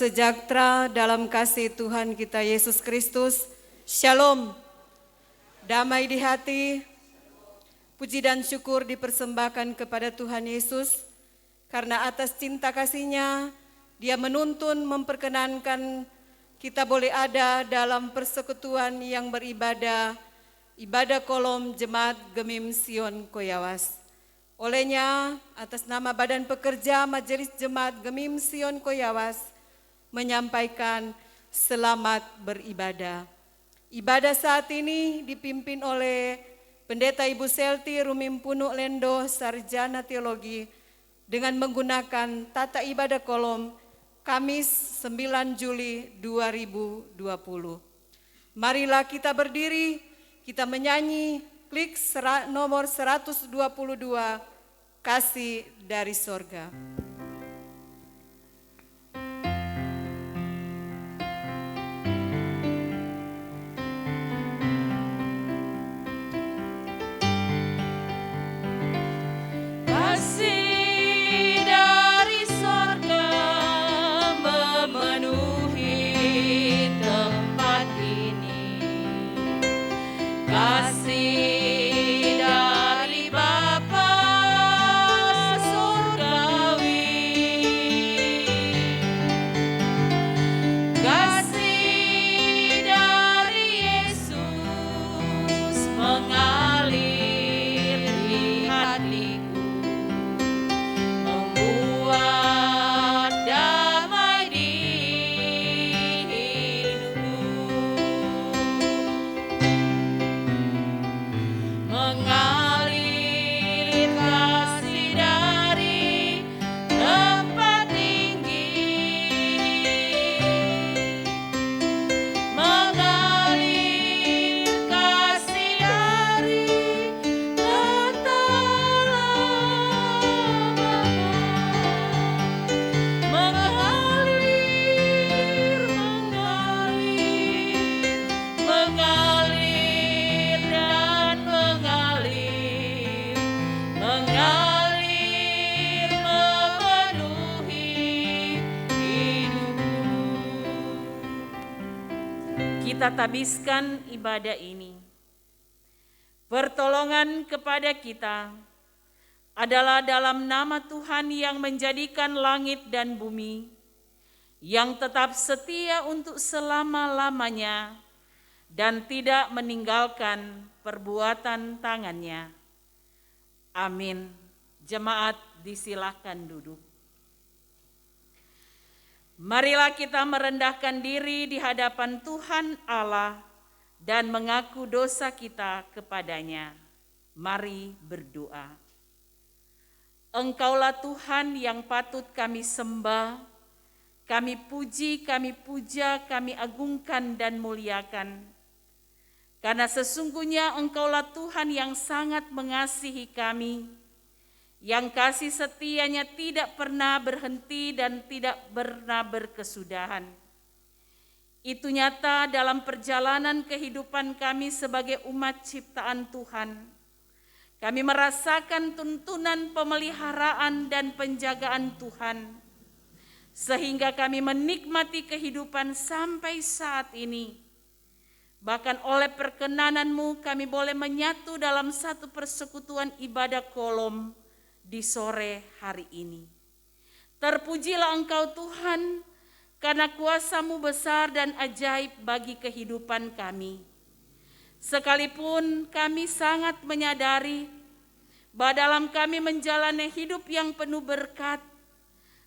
Sejahtera dalam kasih Tuhan kita Yesus Kristus. Shalom. Damai di hati. Puji dan syukur dipersembahkan kepada Tuhan Yesus. Karena atas cinta kasih-Nya, Dia menuntun memperkenankan kita boleh ada dalam persekutuan yang beribadah, ibadah kolom Jemaat Gemim Sion Koyawas. Olehnya, atas nama Badan Pekerja Majelis Jemaat Gemim Sion Koyawas, menyampaikan selamat beribadah. Ibadah saat ini dipimpin oleh Pendeta Ibu Selti Rumimpunuk Lendo, Sarjana Teologi, dengan menggunakan tata ibadah kolom Kamis 9 Juli 2020. Marilah kita berdiri, kita menyanyi klik nomor 122, Kasih dari Sorga. Kita tabiskan ibadah ini. Pertolongan kepada kita adalah dalam nama Tuhan yang menjadikan langit dan bumi, yang tetap setia untuk selama-lamanya dan tidak meninggalkan perbuatan tangannya. Amin. Jemaat disilahkan duduk. Marilah kita merendahkan diri di hadapan Tuhan Allah dan mengaku dosa kita kepadanya. Mari berdoa. Engkaulah Tuhan yang patut kami sembah, kami puji, kami puja, kami agungkan dan muliakan. Karena sesungguhnya Engkaulah Tuhan yang sangat mengasihi kami, yang kasih setianya tidak pernah berhenti dan tidak pernah berkesudahan. Itu nyata dalam perjalanan kehidupan kami sebagai umat ciptaan Tuhan. Kami merasakan tuntunan pemeliharaan dan penjagaan Tuhan, sehingga kami menikmati kehidupan sampai saat ini. Bahkan oleh perkenanan-Mu kami boleh menyatu dalam satu persekutuan ibadah kolom di sore hari ini. Terpujilah Engkau Tuhan, karena kuasa-Mu besar dan ajaib bagi kehidupan kami. Sekalipun kami sangat menyadari bahwa dalam kami menjalani hidup yang penuh berkat,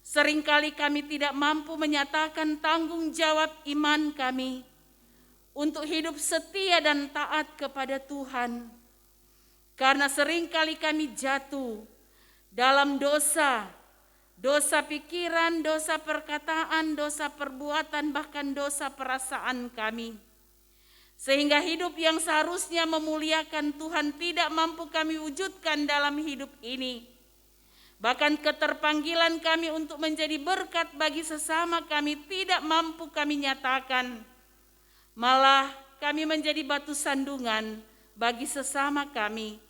seringkali kami tidak mampu menyatakan tanggung jawab iman kami untuk hidup setia dan taat kepada Tuhan. Karena seringkali kami jatuh dalam dosa, dosa pikiran, dosa perkataan, dosa perbuatan, bahkan dosa perasaan kami. Sehingga hidup yang seharusnya memuliakan Tuhan tidak mampu kami wujudkan dalam hidup ini. Bahkan keterpanggilan kami untuk menjadi berkat bagi sesama kami tidak mampu kami nyatakan. Malah kami menjadi batu sandungan bagi sesama kami.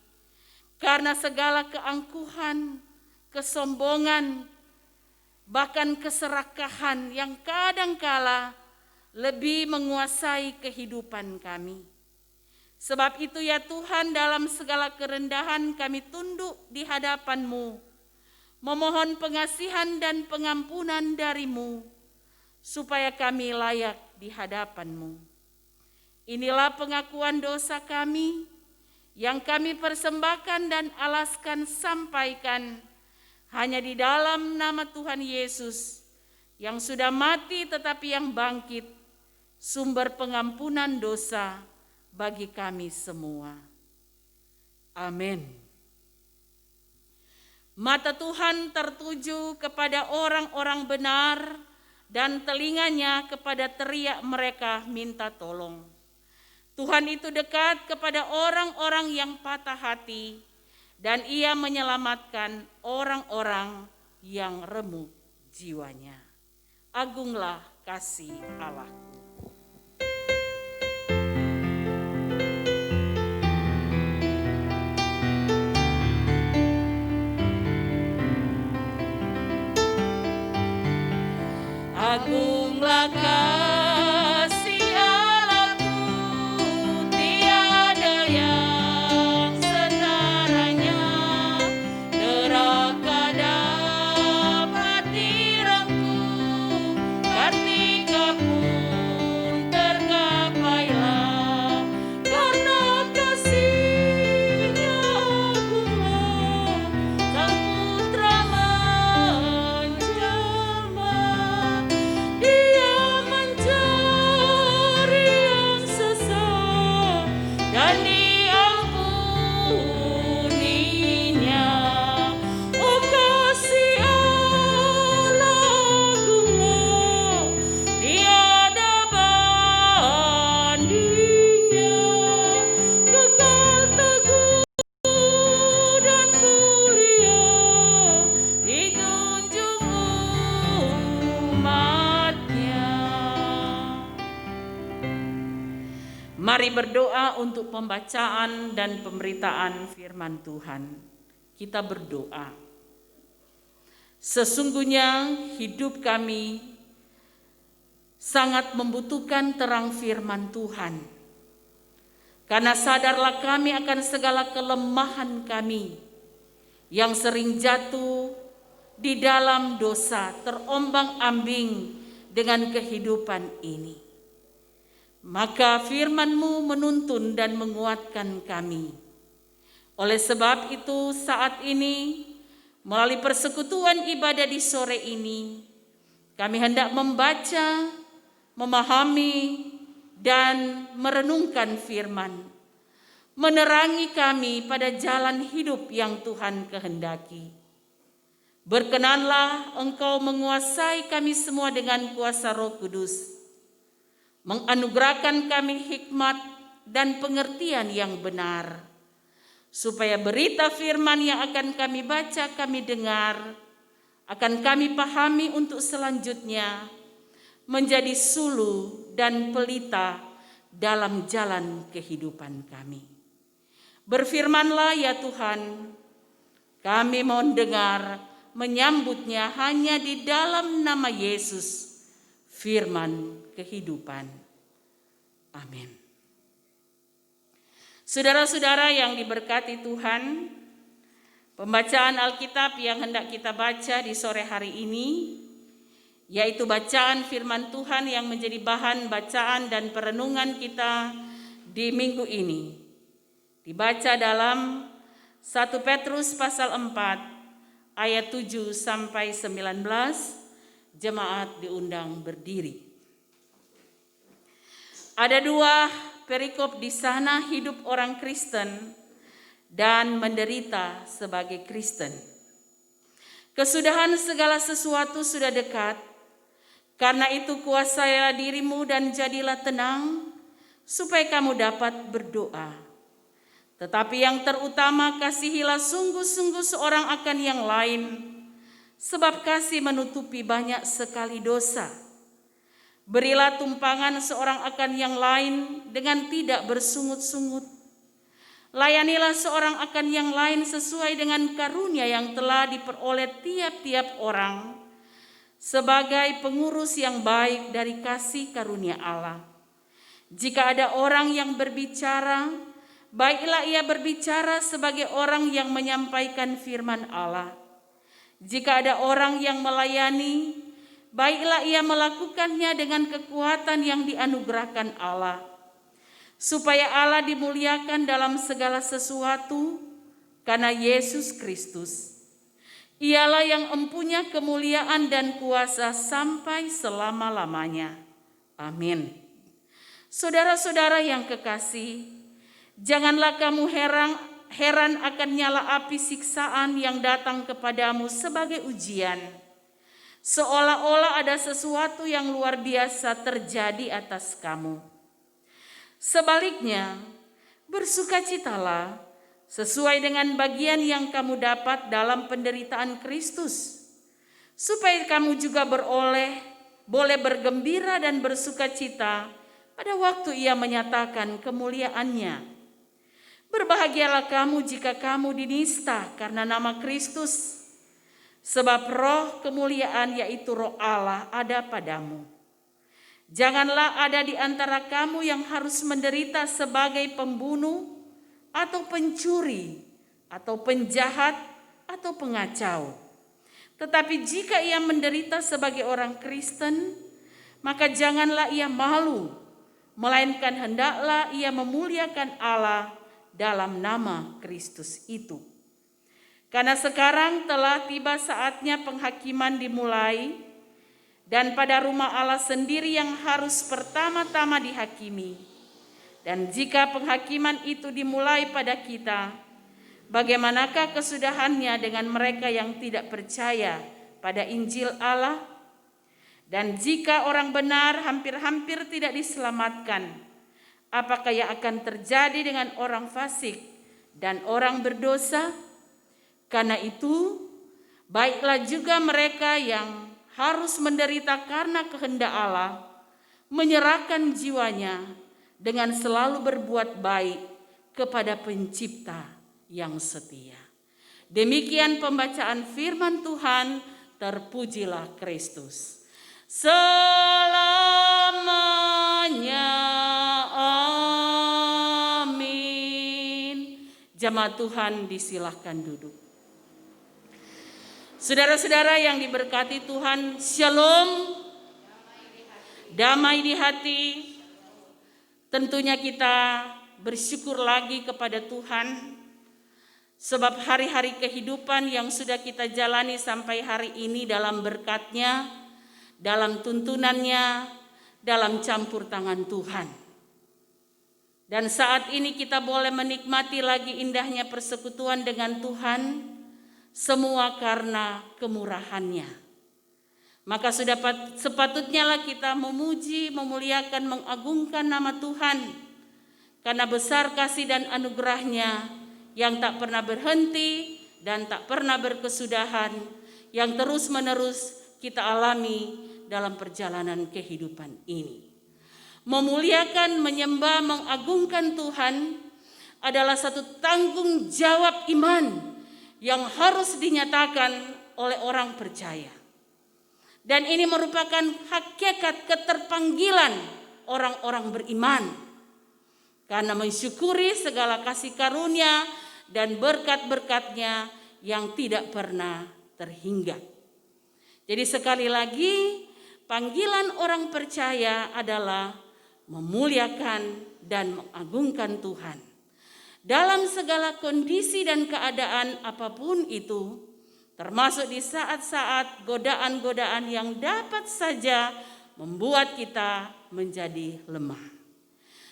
Karena segala keangkuhan, kesombongan, bahkan keserakahan yang kadangkala lebih menguasai kehidupan kami. Sebab itu ya Tuhan, dalam segala kerendahan kami tunduk di hadapan-Mu, memohon pengasihan dan pengampunan dari-Mu, supaya kami layak di hadapan-Mu. Inilah pengakuan dosa kami, yang kami persembahkan dan alaskan sampaikan hanya di dalam nama Tuhan Yesus, yang sudah mati tetapi yang bangkit, sumber pengampunan dosa bagi kami semua. Amin. Mata Tuhan tertuju kepada orang-orang benar dan telinganya kepada teriak mereka minta tolong. Tuhan itu dekat kepada orang-orang yang patah hati dan Ia menyelamatkan orang-orang yang remuk jiwanya. Agunglah kasih Allah. Agunglah kasih Allahku, tiada yang setaranya. Neraka dapat direngku, kartika pun tergapailah. Karena kasih-Nya agunglah, Sang Putra menjelma. Dia mencari yang sesat dan diampuninya. Oh kasih Allah agunglah, tiada bandingnya. Kekal teguh dan mulia dijunjung umatnya. Mari berdoa untuk pembacaan dan pemberitaan firman Tuhan. Kita berdoa. Sesungguhnya hidup kami sangat membutuhkan terang firman Tuhan. Karena sadarlah kami akan segala kelemahan kami yang sering jatuh di dalam dosa, terombang-ambing dengan kehidupan ini. Maka firman-Mu menuntun dan menguatkan kami. Oleh sebab itu saat ini, melalui persekutuan ibadah di sore ini, kami hendak membaca, memahami, dan merenungkan firman, menerangi kami pada jalan hidup yang Tuhan kehendaki. Berkenanlah Engkau menguasai kami semua dengan kuasa Roh Kudus, menganugerahkan kami hikmat dan pengertian yang benar, supaya berita firman yang akan kami baca, kami dengar, akan kami pahami untuk selanjutnya menjadi sulu dan pelita dalam jalan kehidupan kami. Berfirmanlah ya Tuhan, kami mohon dengar, menyambutnya hanya di dalam nama Yesus, firman kehidupan. Amin. Saudara-saudara yang diberkati Tuhan, pembacaan Alkitab yang hendak kita baca di sore hari ini, yaitu bacaan firman Tuhan yang menjadi bahan bacaan dan perenungan kita di minggu ini, dibaca dalam 1 Petrus pasal 4 ayat 7 sampai 19. Jemaat diundang berdiri. Ada dua perikop di sana, hidup orang Kristen dan menderita sebagai Kristen. Kesudahan segala sesuatu sudah dekat, karena itu kuasailah dirimu dan jadilah tenang, supaya kamu dapat berdoa. Tetapi yang terutama, kasihilah sungguh-sungguh seorang akan yang lain, sebab kasih menutupi banyak sekali dosa. Berilah tumpangan seorang akan yang lain dengan tidak bersungut-sungut. Layanilah seorang akan yang lain sesuai dengan karunia yang telah diperoleh tiap-tiap orang, sebagai pengurus yang baik dari kasih karunia Allah. Jika ada orang yang berbicara, baiklah ia berbicara sebagai orang yang menyampaikan firman Allah. Jika ada orang yang melayani, baiklah ia melakukannya dengan kekuatan yang dianugerahkan Allah, supaya Allah dimuliakan dalam segala sesuatu karena Yesus Kristus. Ialah yang empunya kemuliaan dan kuasa sampai selama-lamanya. Amin. Saudara-saudara yang kekasih, janganlah kamu heran akan nyala api siksaan yang datang kepadamu sebagai ujian, seolah-olah ada sesuatu yang luar biasa terjadi atas kamu. Sebaliknya, bersukacitalah sesuai dengan bagian yang kamu dapat dalam penderitaan Kristus, supaya kamu juga boleh bergembira dan bersukacita pada waktu Ia menyatakan kemuliaannya. Berbahagialah kamu jika kamu dinista karena nama Kristus, sebab roh kemuliaan yaitu roh Allah ada padamu. Janganlah ada di antara kamu yang harus menderita sebagai pembunuh, atau pencuri, atau penjahat, atau pengacau. Tetapi jika ia menderita sebagai orang Kristen, maka janganlah ia malu, melainkan hendaklah ia memuliakan Allah dalam nama Kristus itu. Karena sekarang telah tiba saatnya penghakiman dimulai, dan pada rumah Allah sendiri yang harus pertama-tama dihakimi. Dan jika penghakiman itu dimulai pada kita, bagaimanakah kesudahannya dengan mereka yang tidak percaya pada Injil Allah? Dan jika orang benar hampir-hampir tidak diselamatkan, apakah yang akan terjadi dengan orang fasik dan orang berdosa? Karena itu, baiklah juga mereka yang harus menderita karena kehendak Allah, menyerahkan jiwanya dengan selalu berbuat baik kepada Pencipta yang setia. Demikian pembacaan firman Tuhan, terpujilah Kristus. Selamanya, amin. Jemaat Tuhan disilahkan duduk. Saudara-saudara yang diberkati Tuhan, shalom, damai di hati. Tentunya kita bersyukur lagi kepada Tuhan, sebab hari-hari kehidupan yang sudah kita jalani sampai hari ini dalam berkat-Nya, dalam tuntunannya, dalam campur tangan Tuhan. Dan saat ini kita boleh menikmati lagi indahnya persekutuan dengan Tuhan, semua karena kemurahan-Nya. Maka sudah sepatutnya lah kita memuji, memuliakan, mengagungkan nama Tuhan, karena besar kasih dan anugerah-Nya yang tak pernah berhenti dan tak pernah berkesudahan, yang terus-menerus kita alami dalam perjalanan kehidupan ini. Memuliakan, menyembah, mengagungkan Tuhan adalah satu tanggung jawab iman yang harus dinyatakan oleh orang percaya. Dan ini merupakan hakikat keterpanggilan orang-orang beriman. Karena mensyukuri segala kasih karunia dan berkat-berkat-Nya yang tidak pernah terhingga. Jadi sekali lagi, panggilan orang percaya adalah memuliakan dan mengagungkan Tuhan. Dalam segala kondisi dan keadaan apapun itu, termasuk di saat-saat godaan-godaan yang dapat saja membuat kita menjadi lemah.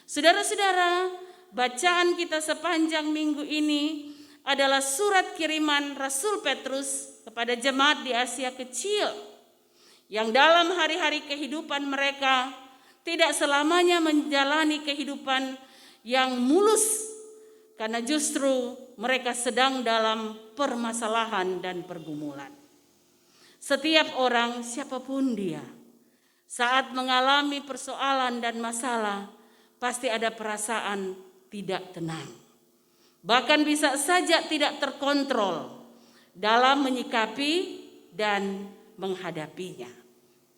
Saudara-saudara, bacaan kita sepanjang minggu ini adalah surat kiriman Rasul Petrus kepada jemaat di Asia Kecil, yang dalam hari-hari kehidupan mereka tidak selamanya menjalani kehidupan yang mulus, karena justru mereka sedang dalam permasalahan dan pergumulan. Setiap orang, siapapun dia, saat mengalami persoalan dan masalah, pasti ada perasaan tidak tenang. Bahkan bisa saja tidak terkontrol dalam menyikapi dan menghadapinya.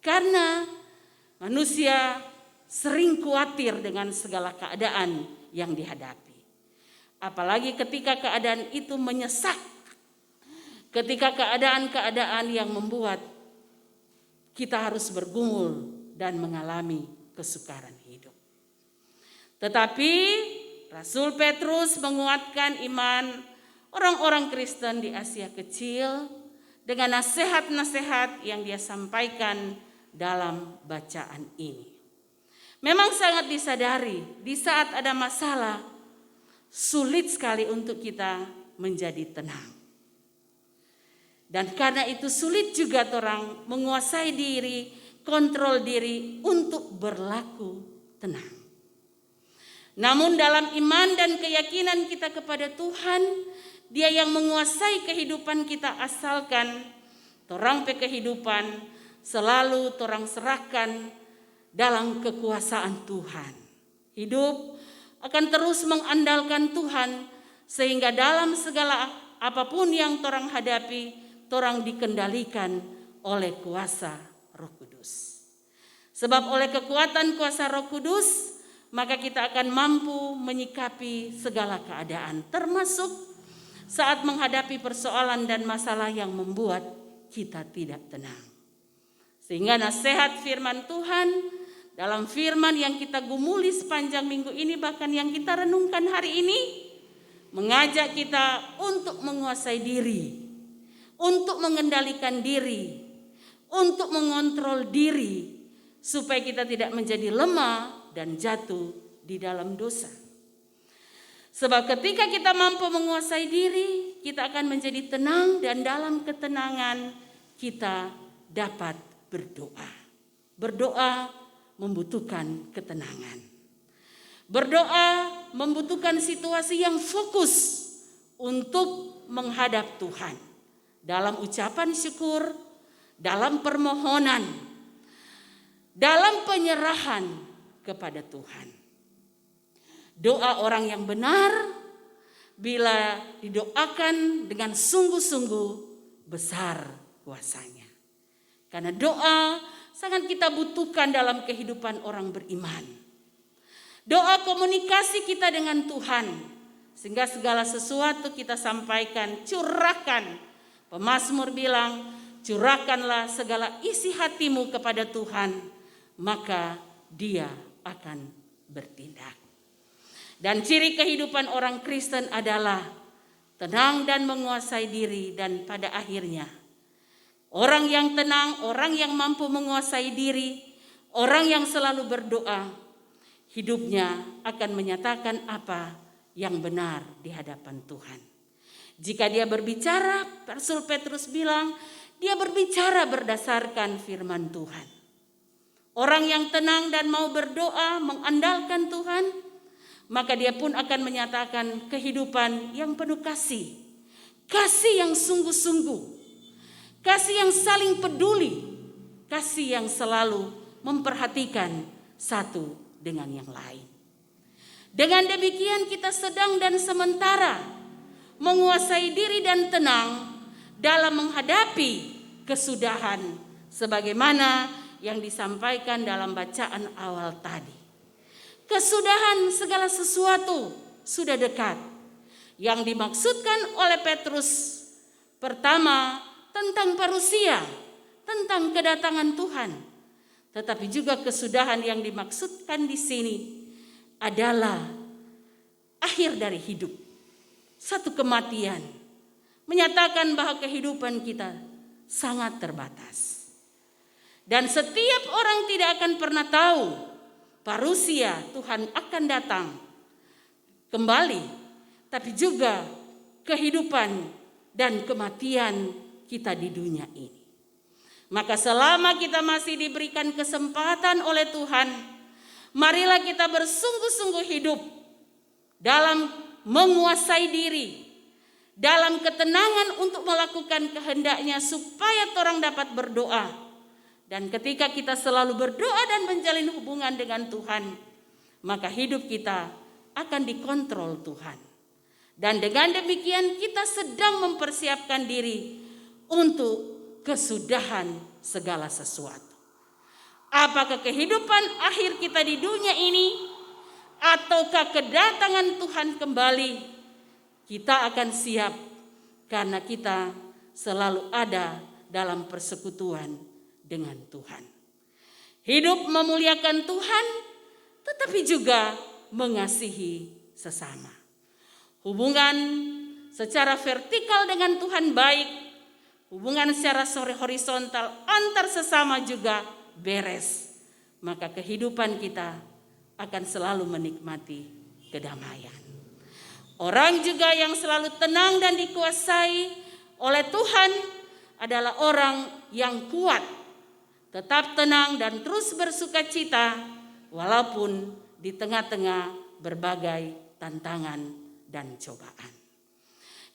Karena manusia sering khawatir dengan segala keadaan yang dihadapi. Apalagi ketika keadaan itu menyesak. Ketika keadaan-keadaan yang membuat kita harus bergumul dan mengalami kesukaran hidup. Tetapi Rasul Petrus menguatkan iman orang-orang Kristen di Asia Kecil dengan nasihat-nasihat yang dia sampaikan dalam bacaan ini. Memang sangat disadari di saat ada masalah sulit sekali untuk kita menjadi tenang. Dan karena itu sulit juga orang menguasai diri, kontrol diri untuk berlaku tenang. Namun dalam iman dan keyakinan kita kepada Tuhan, Dia yang menguasai kehidupan kita, asalkan torang pe kehidupan selalu torang serahkan dalam kekuasaan Tuhan. Hidup akan terus mengandalkan Tuhan sehingga dalam segala apapun yang torang hadapi, torang dikendalikan oleh kuasa Roh Kudus. Sebab oleh kekuatan kuasa Roh Kudus, maka kita akan mampu menyikapi segala keadaan, termasuk saat menghadapi persoalan dan masalah yang membuat kita tidak tenang. Sehingga nasihat firman Tuhan dalam firman yang kita gumuli sepanjang minggu ini, bahkan yang kita renungkan hari ini, mengajak kita untuk menguasai diri, untuk mengendalikan diri, untuk mengontrol diri, supaya kita tidak menjadi lemah dan jatuh di dalam dosa. Sebab ketika kita mampu menguasai diri, kita akan menjadi tenang dan dalam ketenangan kita dapat berdoa. Berdoa membutuhkan ketenangan. Berdoa membutuhkan situasi yang fokus untuk menghadap Tuhan. Dalam ucapan syukur, dalam permohonan, dalam penyerahan kepada Tuhan. Doa orang yang benar bila didoakan dengan sungguh-sungguh besar kuasanya. Karena doa sangat kita butuhkan dalam kehidupan orang beriman. Doa komunikasi kita dengan Tuhan, sehingga segala sesuatu kita sampaikan, curahkan. Pemazmur bilang, curahkanlah segala isi hatimu kepada Tuhan, maka Dia akan bertindak. Dan ciri kehidupan orang Kristen adalah tenang dan menguasai diri, dan pada akhirnya orang yang tenang, orang yang mampu menguasai diri, orang yang selalu berdoa, hidupnya akan menyatakan apa yang benar di hadapan Tuhan. Jika dia berbicara, Rasul Petrus bilang, dia berbicara berdasarkan firman Tuhan. Orang yang tenang dan mau berdoa, mengandalkan Tuhan, maka dia pun akan menyatakan kehidupan yang penuh kasih. Kasih yang sungguh-sungguh. Kasih yang saling peduli. Kasih yang selalu memperhatikan satu dengan yang lain. Dengan demikian kita sedang dan sementara menguasai diri dan tenang dalam menghadapi kesudahan sebagaimana yang disampaikan dalam bacaan awal tadi. Kesudahan segala sesuatu sudah dekat. Yang dimaksudkan oleh Petrus pertama tentang parusia, tentang kedatangan Tuhan. Tetapi juga kesudahan yang dimaksudkan di sini adalah akhir dari hidup. Satu kematian menyatakan bahwa kehidupan kita sangat terbatas. Dan setiap orang tidak akan pernah tahu parusia Tuhan akan datang kembali, tapi juga kehidupan dan kematian kita di dunia ini. Maka selama kita masih diberikan kesempatan oleh Tuhan, marilah kita bersungguh-sungguh hidup dalam menguasai diri, dalam ketenangan untuk melakukan kehendaknya supaya orang dapat berdoa. Dan ketika kita selalu berdoa dan menjalin hubungan dengan Tuhan, maka hidup kita akan dikontrol Tuhan. Dan dengan demikian kita sedang mempersiapkan diri untuk kesudahan segala sesuatu. Apakah kehidupan akhir kita di dunia ini ataukah kedatangan Tuhan kembali, kita akan siap karena kita selalu ada dalam persekutuan dengan Tuhan. Hidup memuliakan Tuhan tetapi juga mengasihi sesama. Hubungan secara vertikal dengan Tuhan baik, hubungan secara horizontal antar sesama juga beres. Maka kehidupan kita akan selalu menikmati kedamaian. Orang juga yang selalu tenang dan dikuasai oleh Tuhan adalah orang yang kuat, tetap tenang dan terus bersukacita walaupun di tengah-tengah berbagai tantangan dan cobaan.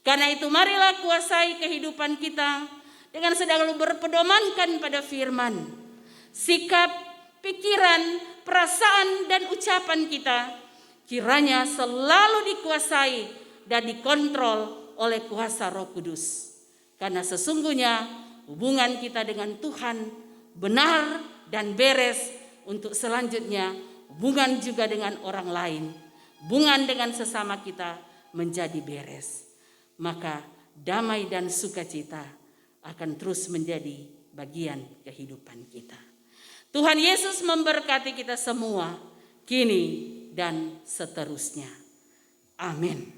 Karena itu marilah kuasai kehidupan kita dengan selalu berpedomankan pada firman. Sikap, pikiran, perasaan dan ucapan kita kiranya selalu dikuasai dan dikontrol oleh kuasa Roh Kudus. Karena sesungguhnya hubungan kita dengan Tuhan benar dan beres untuk selanjutnya hubungan juga dengan orang lain. Hubungan dengan sesama kita menjadi beres. Maka damai dan sukacita akan terus menjadi bagian kehidupan kita. Tuhan Yesus memberkati kita semua kini dan seterusnya. Amin.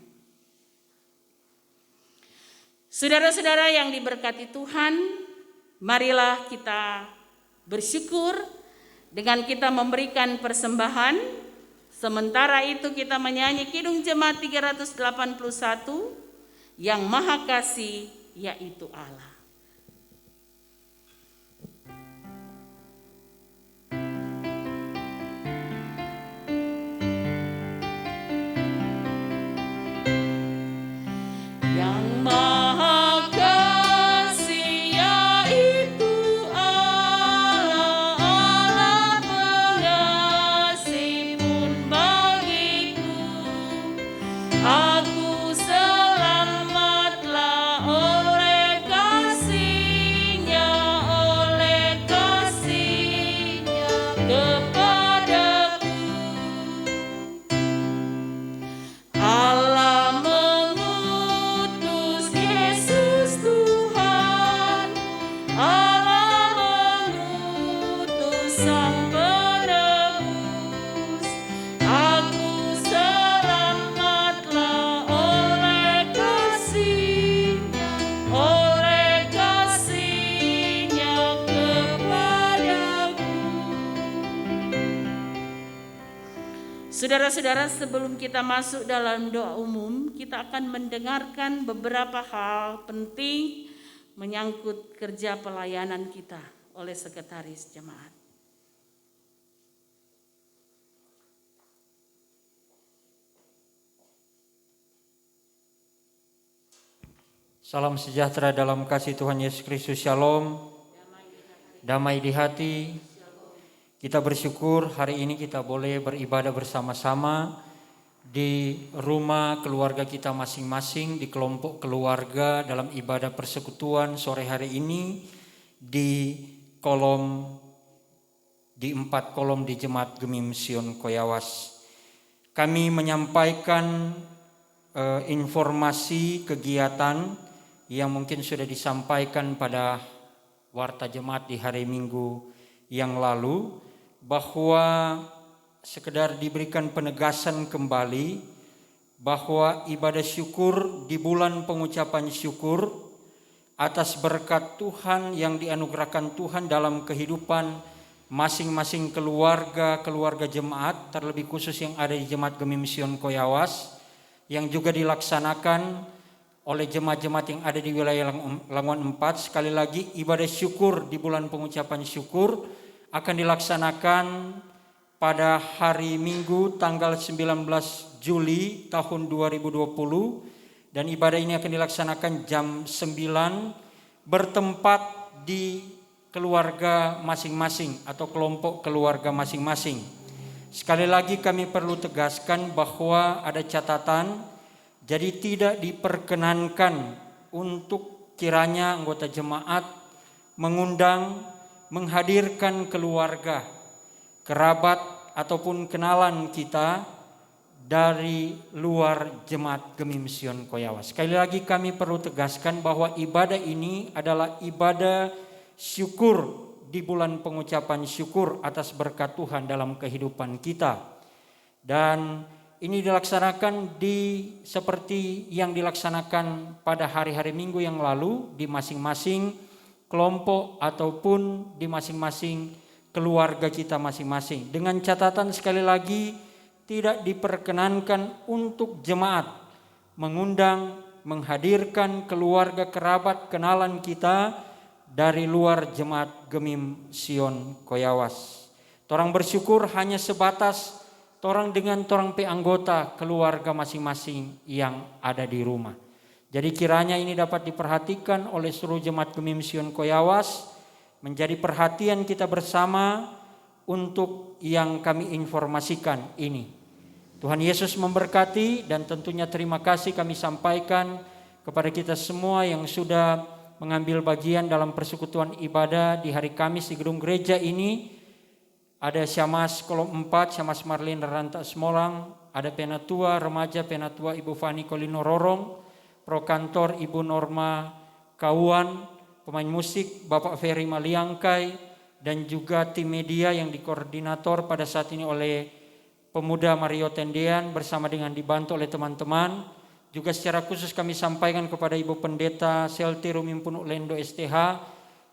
Saudara-saudara yang diberkati Tuhan, marilah kita bersyukur dengan kita memberikan persembahan. Sementara itu kita menyanyi Kidung Jemaat 381, Yang Maha Kasih yaitu Allah. Yang Maha Kasih yaitu Allah, Allah pengasih pun bagiku. Aku selamatlah oleh kasih-Nya kepadaku. Allah mengutus Yesus Tuhan, Allah mengutus Sang Penebus. Aku selamatlah oleh kasih-Nya kepadaku. Saudara-saudara, sebelum kita masuk dalam doa umum, kita akan mendengarkan beberapa hal penting menyangkut kerja pelayanan kita oleh Sekretaris Jemaat. Salam sejahtera dalam kasih Tuhan Yesus Kristus. Shalom. Damai di hati. Kita bersyukur hari ini kita boleh beribadah bersama-sama di rumah keluarga kita masing-masing, di kelompok keluarga dalam ibadah persekutuan sore hari ini di 4 kolom di Jemaat Gemi Sion Koyawas. Kami menyampaikan informasi kegiatan yang mungkin sudah disampaikan pada warta jemaat di hari Minggu yang lalu, bahwa sekedar diberikan penegasan kembali bahwa ibadah syukur di bulan pengucapan syukur atas berkat Tuhan yang dianugerahkan Tuhan dalam kehidupan masing-masing keluarga jemaat, terlebih khusus yang ada di Jemaat Gemi Sion Koyawas, yang juga dilaksanakan oleh jemaat-jemaat yang ada di wilayah Languan 4. Sekali lagi, ibadah syukur di bulan pengucapan syukur akan dilaksanakan pada hari Minggu tanggal 19 Juli tahun 2020, dan ibadah ini akan dilaksanakan jam 9 bertempat di keluarga masing-masing atau kelompok keluarga masing-masing. Sekali lagi kami perlu tegaskan bahwa ada catatan, jadi tidak diperkenankan untuk kiranya anggota jemaat mengundang menghadirkan keluarga, kerabat ataupun kenalan kita dari luar Jemaat Gemim Sion Koyawas. Sekali lagi kami perlu tegaskan bahwa ibadah ini adalah ibadah syukur di bulan pengucapan syukur atas berkat Tuhan dalam kehidupan kita. Dan ini dilaksanakan seperti yang dilaksanakan pada hari-hari Minggu yang lalu di masing-masing kelompok ataupun di masing-masing keluarga kita masing-masing. Dengan catatan sekali lagi, tidak diperkenankan untuk jemaat mengundang, menghadirkan keluarga, kerabat, kenalan kita dari luar Jemaat Gemim Sion Koyawas. Torang bersyukur hanya sebatas torang dengan torang pe anggota keluarga masing-masing yang ada di rumah. Jadi kiranya ini dapat diperhatikan oleh seluruh Jemaat Gemim Sion Koyawas, menjadi perhatian kita bersama untuk yang kami informasikan ini. Tuhan Yesus memberkati, dan tentunya terima kasih kami sampaikan kepada kita semua yang sudah mengambil bagian dalam persekutuan ibadah di hari Kamis di gedung gereja ini. Ada Syamas Kolom 4, Syamas Marlin Ranta Semolang, ada Penatua Remaja Penatua Ibu Fani Kolino Rorong, Prokantor Ibu Norma Kauan, pemain musik Bapak Ferry Maliangkai, dan juga tim media yang dikoordinator pada saat ini oleh Pemuda Mario Tendean bersama dengan dibantu oleh teman-teman. Juga secara khusus kami sampaikan kepada Ibu Pendeta Selti Rumimpun Lendo STH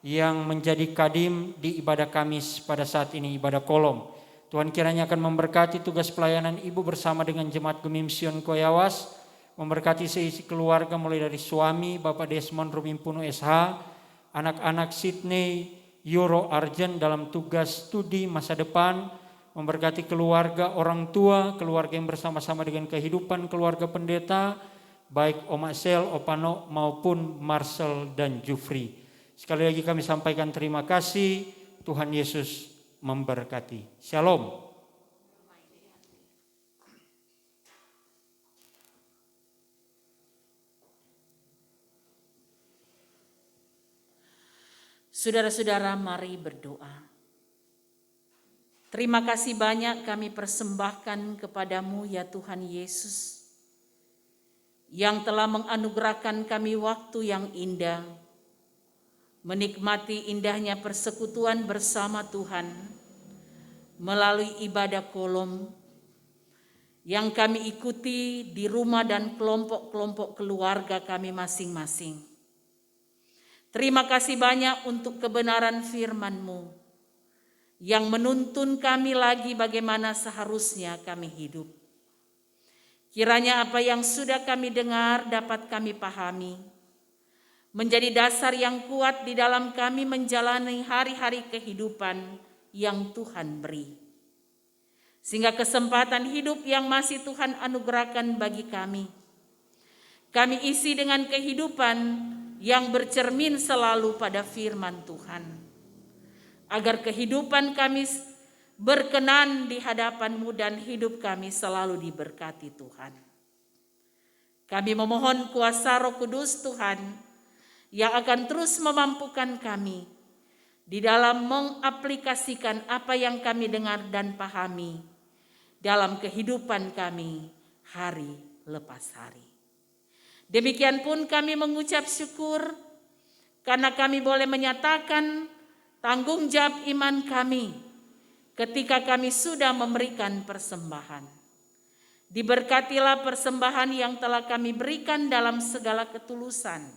yang menjadi kadim di ibadah Kamis pada saat ini, ibadah kolom. Tuhan kiranya akan memberkati tugas pelayanan Ibu bersama dengan Jemaat Gemim Sion Koyawas, memberkati seisi keluarga mulai dari suami Bapak Desmond Rumimpun SH, anak-anak Sydney Euro Arjen dalam tugas studi masa depan, memberkati keluarga, orang tua, keluarga yang bersama-sama dengan kehidupan keluarga pendeta, baik Om Asel, Opano maupun Marcel dan Jufri. Sekali lagi kami sampaikan terima kasih. Tuhan Yesus memberkati. Shalom. Saudara-saudara, mari berdoa. Terima kasih banyak kami persembahkan kepadamu ya Tuhan Yesus, yang telah menganugerahkan kami waktu yang indah, menikmati indahnya persekutuan bersama Tuhan melalui ibadah kolom yang kami ikuti di rumah dan kelompok-kelompok keluarga kami masing-masing. Terima kasih banyak untuk kebenaran firman-Mu yang menuntun kami lagi bagaimana seharusnya kami hidup. Kiranya apa yang sudah kami dengar dapat kami pahami, menjadi dasar yang kuat di dalam kami menjalani hari-hari kehidupan yang Tuhan beri. Sehingga kesempatan hidup yang masih Tuhan anugerahkan bagi kami isi dengan kehidupan yang bercermin selalu pada firman Tuhan. Agar kehidupan kami berkenan di hadapan-Mu dan hidup kami selalu diberkati Tuhan. Kami memohon kuasa Roh Kudus Tuhan yang akan terus memampukan kami di dalam mengaplikasikan apa yang kami dengar dan pahami dalam kehidupan kami hari lepas hari. Demikian pun kami mengucap syukur karena kami boleh menyatakan tanggung jawab iman kami ketika kami sudah memberikan persembahan. Diberkatilah persembahan yang telah kami berikan dalam segala ketulusan.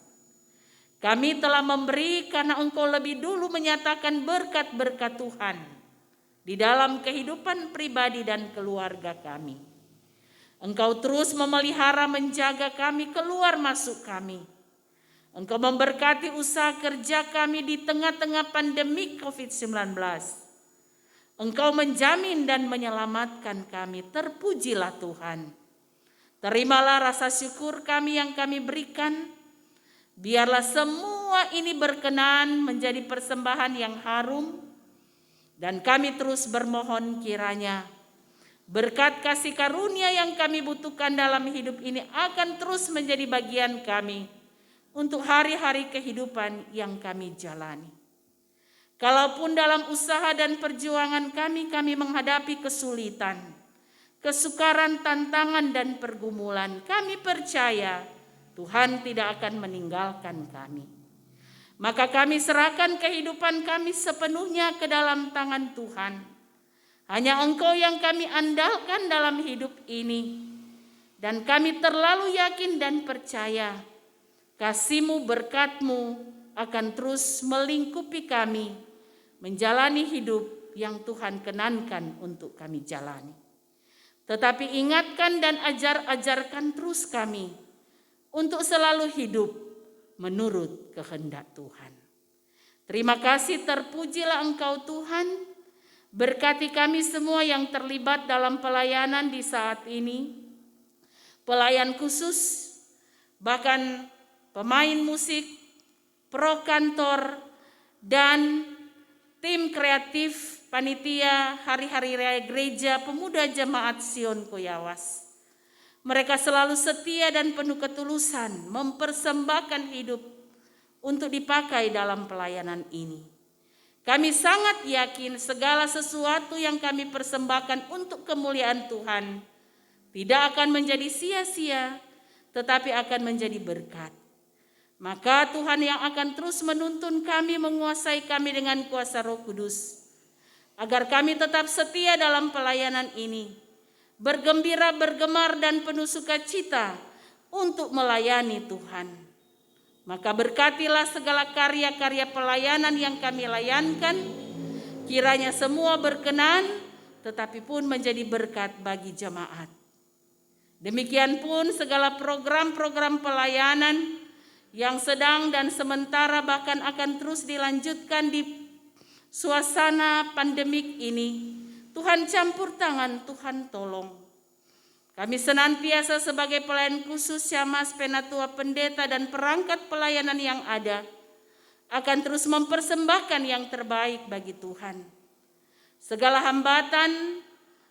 Kami telah memberi karena Engkau lebih dulu menyatakan berkat-berkat Tuhan di dalam kehidupan pribadi dan keluarga kami. Engkau terus memelihara menjaga kami keluar masuk kami. Engkau memberkati usaha kerja kami di tengah-tengah pandemi COVID-19. Engkau menjamin dan menyelamatkan kami. Terpujilah Tuhan. Terimalah rasa syukur kami yang kami berikan. Biarlah semua ini berkenan menjadi persembahan yang harum. Dan kami terus bermohon kiranya berkat kasih karunia yang kami butuhkan dalam hidup ini akan terus menjadi bagian kami untuk hari-hari kehidupan yang kami jalani. Kalaupun dalam usaha dan perjuangan kami menghadapi kesulitan, kesukaran, tantangan, dan pergumulan, kami percaya Tuhan tidak akan meninggalkan kami. Maka kami serahkan kehidupan kami sepenuhnya ke dalam tangan Tuhan. Hanya Engkau yang kami andalkan dalam hidup ini. Dan kami terlalu yakin dan percaya kasih-Mu, berkat-Mu akan terus melingkupi kami, menjalani hidup yang Tuhan kenankan untuk kami jalani. Tetapi ingatkan dan ajarkan terus kami untuk selalu hidup menurut kehendak Tuhan. Terima kasih, terpujilah Engkau Tuhan. Berkati kami semua yang terlibat dalam pelayanan di saat ini. Pelayan khusus, bahkan pemain musik, pro kantor, dan tim kreatif panitia Hari-Hari Raya Gereja Pemuda Jemaat Sion Koyawas. Mereka selalu setia dan penuh ketulusan mempersembahkan hidup untuk dipakai dalam pelayanan ini. Kami sangat yakin segala sesuatu yang kami persembahkan untuk kemuliaan Tuhan tidak akan menjadi sia-sia, tetapi akan menjadi berkat. Maka Tuhan yang akan terus menuntun kami, menguasai kami dengan kuasa Roh Kudus, agar kami tetap setia dalam pelayanan ini, bergembira, bergemar, dan penuh sukacita untuk melayani Tuhan. Maka berkatilah segala karya-karya pelayanan yang kami layankan, kiranya semua berkenan, tetapi pun menjadi berkat bagi jemaat. Demikian pun segala program-program pelayanan yang sedang dan sementara bahkan akan terus dilanjutkan di suasana pandemik ini, Tuhan campur tangan, Tuhan tolong. Kami senantiasa sebagai pelayan khusus Syammas, Penatua, Pendeta, dan perangkat pelayanan yang ada akan terus mempersembahkan yang terbaik bagi Tuhan. Segala hambatan,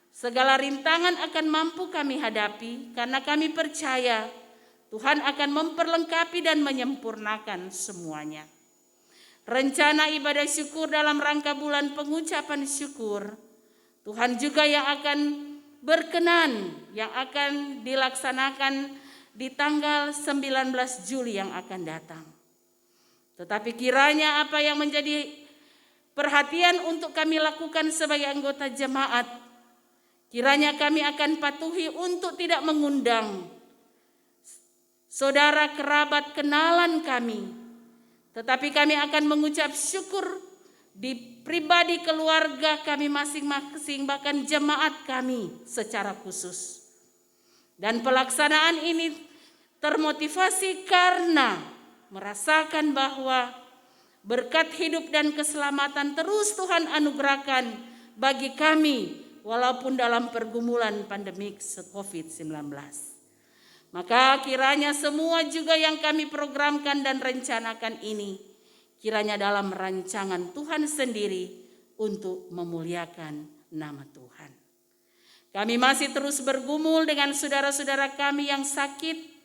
segala rintangan akan mampu kami hadapi karena kami percaya Tuhan akan memperlengkapi dan menyempurnakan semuanya. Rencana ibadah syukur dalam rangka bulan pengucapan syukur, Tuhan juga yang akan berkenan, yang akan dilaksanakan di tanggal 19 Juli yang akan datang. Tetapi kiranya apa yang menjadi perhatian untuk kami lakukan sebagai anggota jemaat, kiranya kami akan patuhi untuk tidak mengundang saudara, kerabat, kenalan kami, tetapi kami akan mengucap syukur di pribadi keluarga kami masing-masing, bahkan jemaat kami secara khusus. Dan pelaksanaan ini termotivasi karena merasakan bahwa berkat hidup dan keselamatan terus Tuhan anugerahkan bagi kami walaupun dalam pergumulan pandemik COVID-19. Maka kiranya semua juga yang kami programkan dan rencanakan ini, kiranya dalam rancangan Tuhan sendiri untuk memuliakan nama Tuhan. Kami masih terus bergumul dengan saudara-saudara kami yang sakit.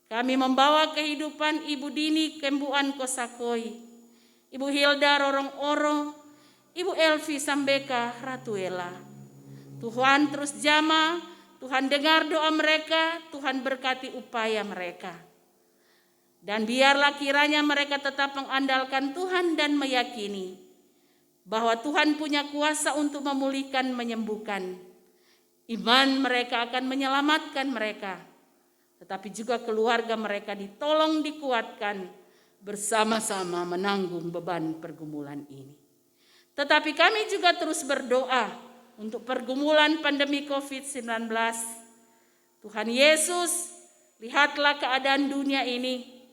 Kami membawa kehidupan Ibu Dini Kembuan Kosakoi, Ibu Hilda Rorong Oro, Ibu Elvi Sambeka Ratuela. Tuhan terus jamah, Tuhan dengar doa mereka, Tuhan berkati upaya mereka. Dan biarlah kiranya mereka tetap mengandalkan Tuhan dan meyakini bahwa Tuhan punya kuasa untuk memulihkan, menyembuhkan. Iman mereka akan menyelamatkan mereka, tetapi juga keluarga mereka ditolong, dikuatkan, bersama-sama menanggung beban pergumulan ini. Tetapi kami juga terus berdoa untuk pergumulan pandemi COVID-19. Tuhan Yesus, lihatlah keadaan dunia ini.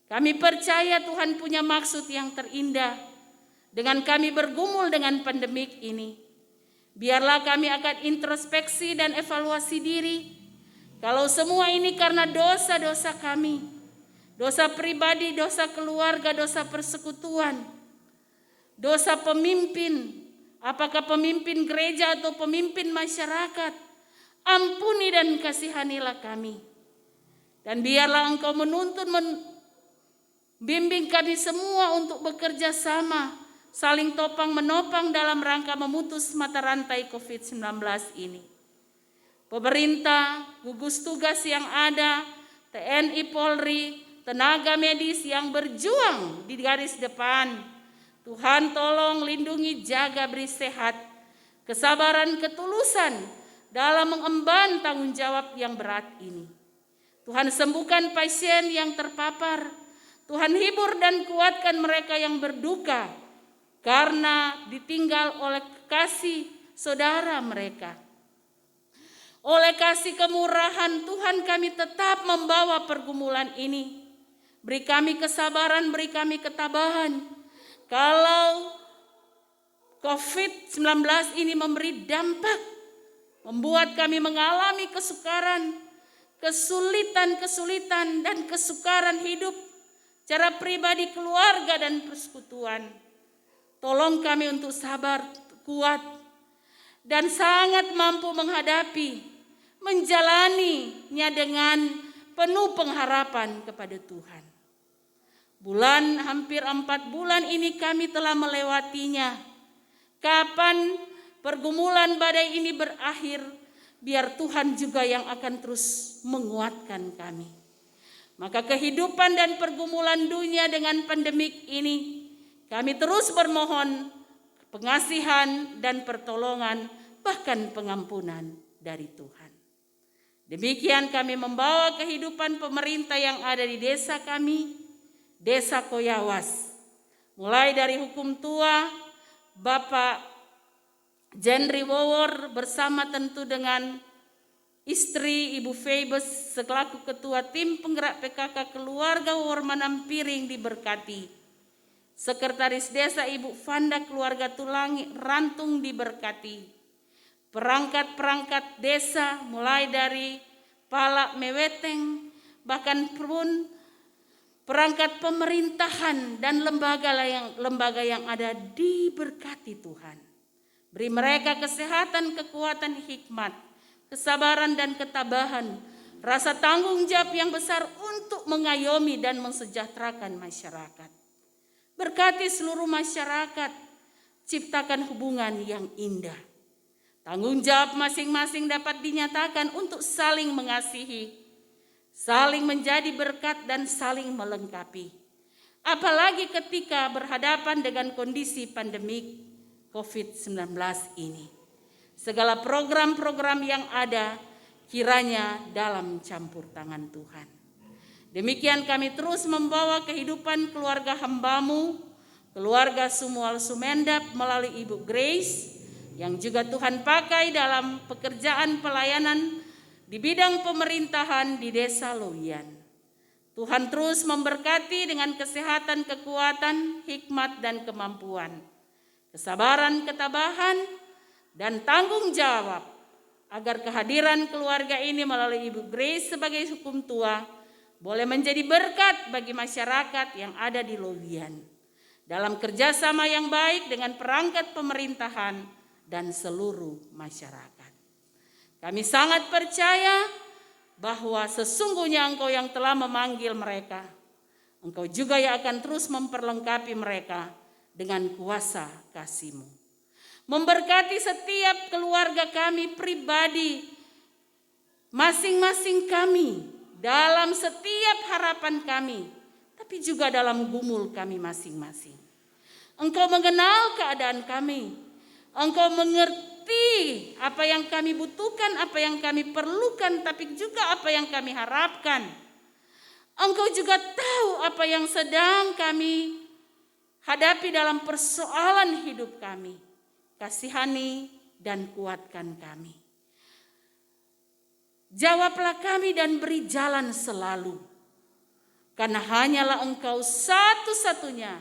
Kami percaya Tuhan punya maksud yang terindah dengan kami bergumul dengan pandemik ini. Biarlah kami akan introspeksi dan evaluasi diri. Kalau semua ini karena dosa-dosa kami, dosa pribadi, dosa keluarga, dosa persekutuan, dosa pemimpin, apakah pemimpin gereja atau pemimpin masyarakat, ampuni dan kasihanilah kami. Dan biarlah Engkau menuntun, bimbing kami semua untuk bekerja sama saling topang menopang dalam rangka memutus mata rantai COVID-19 ini. Pemerintah, gugus tugas yang ada, TNI Polri, tenaga medis yang berjuang di garis depan. Tuhan tolong lindungi, jaga, beri sehat, kesabaran, ketulusan dalam mengemban tanggung jawab yang berat ini. Tuhan sembuhkan pasien yang terpapar. Tuhan hibur dan kuatkan mereka yang berduka karena ditinggal oleh kasih saudara mereka. Oleh kasih kemurahan Tuhan, kami tetap membawa pergumulan ini. Beri kami kesabaran, beri kami ketabahan. Kalau COVID-19 ini memberi dampak, membuat kami mengalami kesukaran, kesulitan dan kesukaran hidup, cara pribadi, keluarga, dan persekutuan. Tolong kami untuk sabar, kuat, dan sangat mampu menghadapi, menjalaninya dengan penuh pengharapan kepada Tuhan. Hampir 4 bulan ini kami telah melewatinya. Kapan pergumulan badai ini berakhir, biar Tuhan juga yang akan terus menguatkan kami. Maka kehidupan dan pergumulan dunia dengan pandemik ini, kami terus bermohon pengasihan dan pertolongan, bahkan pengampunan dari Tuhan. Demikian kami membawa kehidupan pemerintah yang ada di desa kami, Desa Koyawas. Mulai dari hukum tua, Bapak Jenry Wowor bersama tentu dengan istri Ibu Feibes selaku ketua tim penggerak PKK keluarga Wowor Manampiring diberkati. Sekretaris desa Ibu Fanda keluarga Tulangi Rantung diberkati. Perangkat-perangkat desa mulai dari Palak Meweteng, bahkan pun perangkat pemerintahan dan lembaga yang ada diberkati Tuhan. Beri mereka kesehatan, kekuatan, hikmat, kesabaran dan ketabahan, rasa tanggung jawab yang besar untuk mengayomi dan mensejahterakan masyarakat. Berkati seluruh masyarakat, ciptakan hubungan yang indah. Tanggung jawab masing-masing dapat dinyatakan untuk saling mengasihi, saling menjadi berkat dan saling melengkapi. Apalagi ketika berhadapan dengan kondisi pandemik COVID-19 ini. Segala program-program yang ada kiranya dalam campur tangan Tuhan. Demikian kami terus membawa kehidupan keluarga hamba-Mu, keluarga Sumual Sumendap melalui Ibu Grace, yang juga Tuhan pakai dalam pekerjaan pelayanan di bidang pemerintahan di Desa Lowian. Tuhan terus memberkati dengan kesehatan, kekuatan, hikmat, dan kemampuan, kesabaran, ketabahan, dan tanggung jawab, agar kehadiran keluarga ini melalui Ibu Grace sebagai hukum tua boleh menjadi berkat bagi masyarakat yang ada di Lowian, dalam kerjasama yang baik dengan perangkat pemerintahan dan seluruh masyarakat. Kami sangat percaya bahwa sesungguhnya Engkau yang telah memanggil mereka, Engkau juga yang akan terus memperlengkapi mereka dengan kuasa kasih-Mu. Memberkati setiap keluarga kami pribadi, masing-masing kami, dalam setiap harapan kami, tapi juga dalam gumul kami masing-masing. Engkau mengenal keadaan kami, Engkau mengerti apa yang kami butuhkan, apa yang kami perlukan, tapi juga apa yang kami harapkan. Engkau juga tahu apa yang sedang kami hadapi dalam persoalan hidup kami. Kasihani dan kuatkan kami. Jawablah kami dan beri jalan selalu. Karena hanyalah Engkau satu-satunya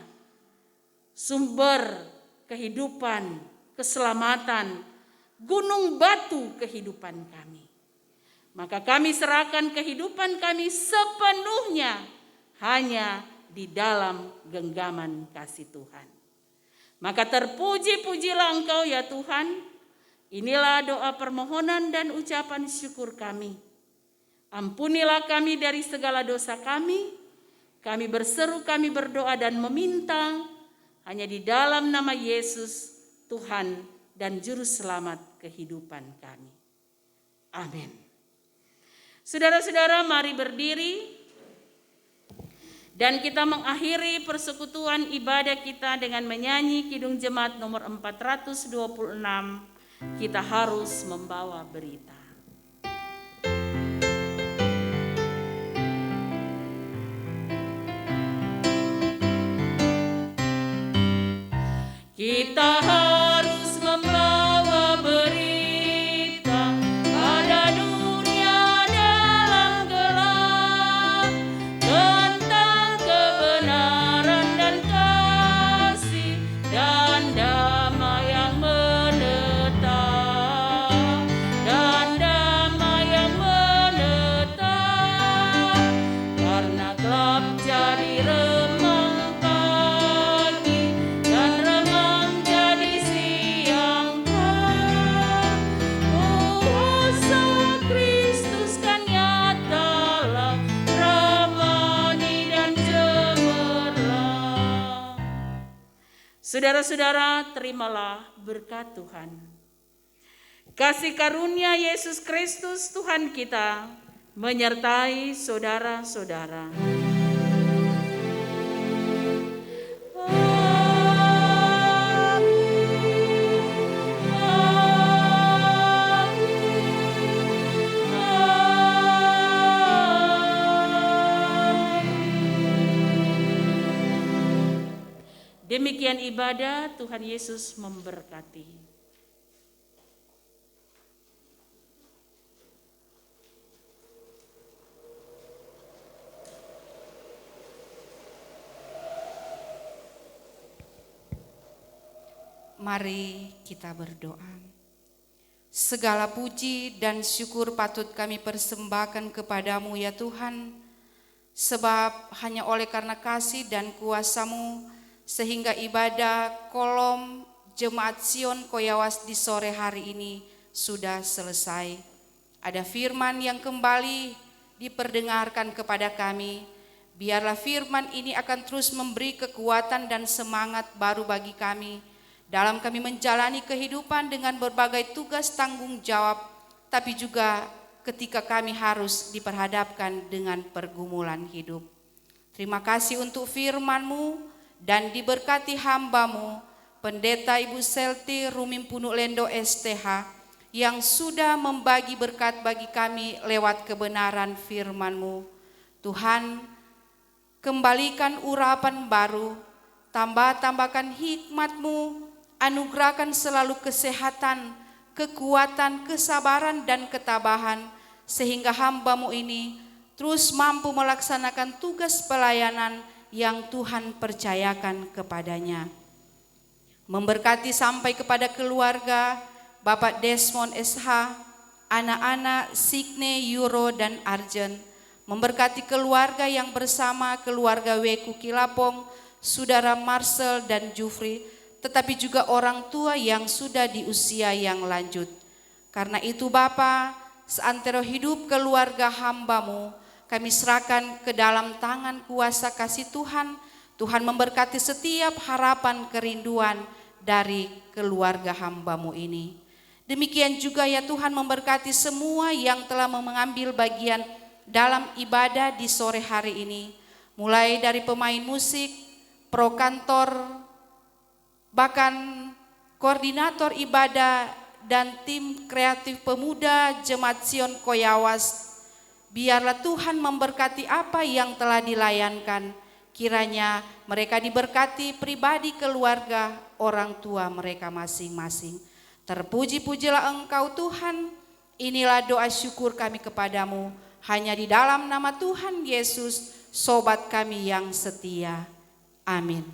sumber kehidupan, keselamatan, gunung batu kehidupan kami. Maka kami serahkan kehidupan kami sepenuhnya hanya di dalam genggaman kasih Tuhan. Maka terpuji-pujilah Engkau ya Tuhan. Inilah doa permohonan dan ucapan syukur kami. Ampunilah kami dari segala dosa kami. Kami berseru, kami berdoa dan meminta Hanya di dalam nama Yesus, Tuhan dan Juru Selamat kehidupan kami. Amin. Saudara-saudara, mari berdiri dan kita mengakhiri persekutuan ibadah kita dengan menyanyi Kidung Jemaat nomor 426, Kita Harus Membawa Berita. Kita harus membawa berita pada dunia dalam gelap tentang kebenaran dan kasih dan damai yang menetap, dan damai yang menetap, karena gelap jadi remang pagi dan remang jadi siang. Kuasa Kristus kan nyatalah, ramani dan cemerlang. Saudara-saudara, terimalah berkat Tuhan. Kasih karunia Yesus Kristus Tuhan kita menyertai saudara-saudara. Demikian ibadah, Tuhan Yesus memberkati. Mari kita berdoa. Segala puji dan syukur patut kami persembahkan kepadamu ya Tuhan, sebab hanya oleh karena kasih dan kuasa-Mu sehingga ibadah kolom Jemaat Sion Koyawas di sore hari ini sudah selesai. Ada firman yang kembali diperdengarkan kepada kami. Biarlah firman ini akan terus memberi kekuatan dan semangat baru bagi kami dalam kami menjalani kehidupan dengan berbagai tugas tanggung jawab, tapi juga ketika kami harus diperhadapkan dengan pergumulan hidup. Terima kasih untuk firman-Mu dan diberkati hamba-Mu, Pendeta Ibu Selti Rumimpunuk Lendo STH, yang sudah membagi berkat bagi kami lewat kebenaran firman-Mu. Tuhan, kembalikan urapan baru, tambahkan hikmat-Mu, anugerahkan selalu kesehatan, kekuatan, kesabaran, dan ketabahan, sehingga hamba-Mu ini terus mampu melaksanakan tugas pelayanan yang Tuhan percayakan kepadanya. Memberkati sampai kepada keluarga Bapak Desmond SH, anak-anak Signe, Yuro, dan Arjen. Memberkati keluarga yang bersama keluarga Weku Kilapong, saudara Marcel dan Jufri, tetapi juga orang tua yang sudah di usia yang lanjut. Karena itu Bapa, seantero hidup keluarga hamba-Mu, kami serahkan ke dalam tangan kuasa kasih Tuhan. Tuhan memberkati setiap harapan kerinduan dari keluarga hamba-Mu ini. Demikian juga ya Tuhan, memberkati semua yang telah mengambil bagian dalam ibadah di sore hari ini. Mulai dari pemain musik, pro kantor, bahkan koordinator ibadah dan tim kreatif pemuda Jemaat Sion Koyawas. Biarlah Tuhan memberkati apa yang telah dilayankan. Kiranya mereka diberkati pribadi, keluarga, orang tua mereka masing-masing. Terpuji-pujilah Engkau Tuhan. Inilah doa syukur kami kepadamu. Hanya di dalam nama Tuhan Yesus, sobat kami yang setia. Amin.